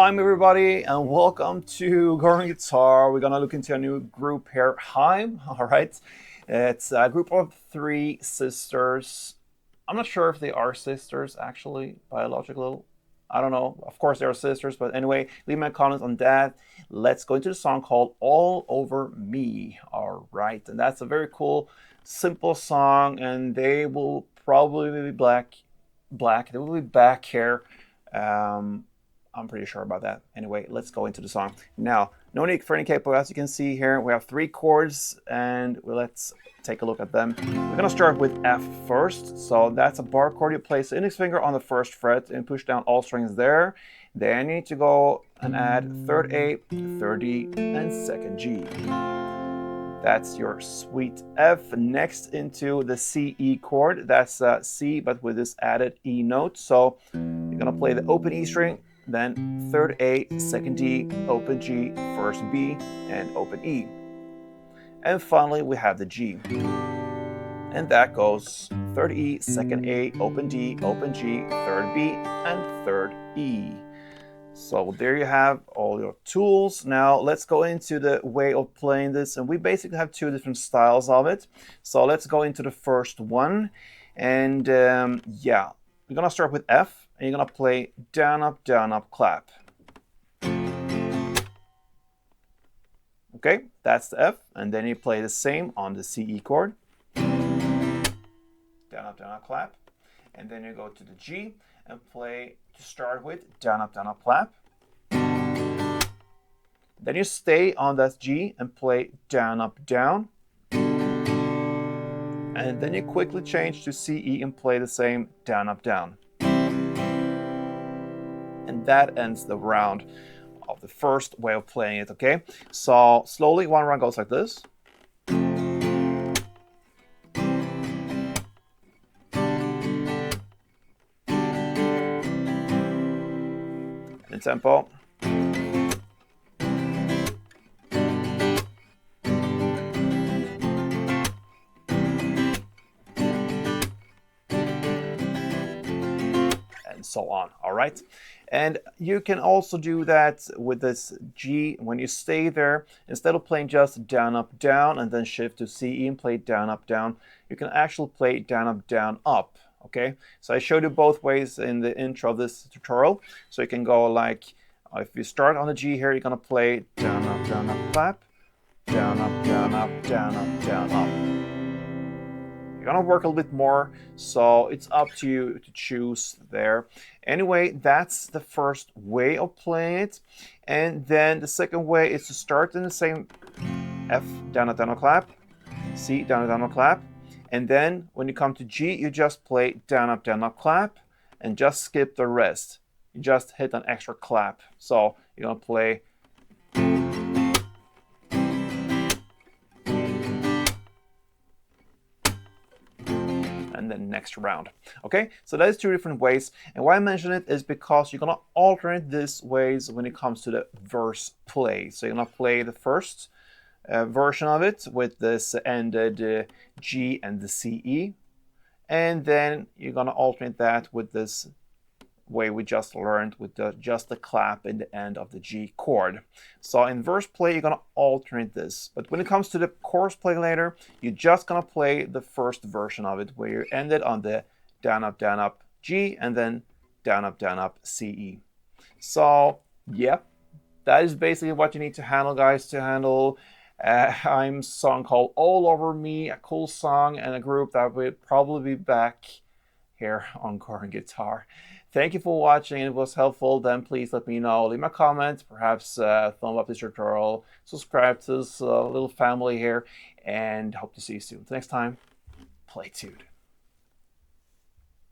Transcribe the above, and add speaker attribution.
Speaker 1: Hi everybody and welcome to Chord Guitar. We're gonna look into a new group here, Haim. All right, it's a group of three sisters. I'm not sure if they are sisters actually, biological. I don't know. Of course they are sisters, but anyway, leave me a comment on that. Let's go into the song called "All Over Me." All right, and that's a very cool, simple song, and they will probably be black. They will be back here. I'm pretty sure about that. Anyway, let's go into the song. Now, no need for any capo. As you can see here, we have three chords, and let's take a look at them. We're gonna start with F first. So that's a bar chord. You place the index finger on the first fret and push down all strings there. Then you need to go and add third A, third D, and second G. That's your sweet F. Next into the C, E chord. That's C, but with this added E note. So you're gonna play the open E string, then third A, second D, open G, first B, and open E. And finally, we have the G. And that goes third E, second A, open D, open G, third B, and third E. So there you have all your tools. Now let's go into the way of playing this. And we basically have two different styles of it. So let's go into the first one. And yeah, we're gonna start with F. And you're gonna play down, up, clap. Okay, that's the F. And then you play the same on the C, E chord. Down, up, clap. And then you go to the G and play to start with down, up, clap. Then you stay on that G and play down, up, down. And then you quickly change to C, E and play the same down, up, down. And that ends the round of the first way of playing it, okay? So slowly, one round goes like this. In tempo. And so on, all right? And you can also do that with this G. When you stay there, instead of playing just down, up, down, and then shift to C, E and play down, up, down, you can actually play down, up, okay? So I showed you both ways in the intro of this tutorial. So you can go like, if you start on the G here, you're gonna play down, up, clap, down, up, down, up, down, up, down, up. You're gonna work a little bit more, so it's up to you to choose there. Anyway, that's the first way of playing it. And then the second way is to start in the same F, down, up, clap, C, down, up, clap. And then when you come to G, you just play down, up, clap, and just skip the rest. You just hit an extra clap. So you're gonna play and then next round. Okay, so that is two different ways. And why I mention it is because you're gonna alternate these ways when it comes to the verse play. So you're gonna play the first version of it with this ended G and the C, E. And then you're gonna alternate that with this way we just learned with just the clap in the end of the G chord. So in verse play, you're gonna alternate this. But when it comes to the chorus play later, you're just gonna play the first version of it where you ended on the down, up, G, and then down, up, C, E. So yeah, that is basically what you need to handle, guys, to handle Haim's song called All Over Me, a cool song and a group that will probably be back here on Chord Guitar. Thank you for watching. If it was helpful, then please let me know. Leave me a comment, perhaps thumb up this tutorial, subscribe to this little family here, and hope to see you soon. Until next time, play tuned.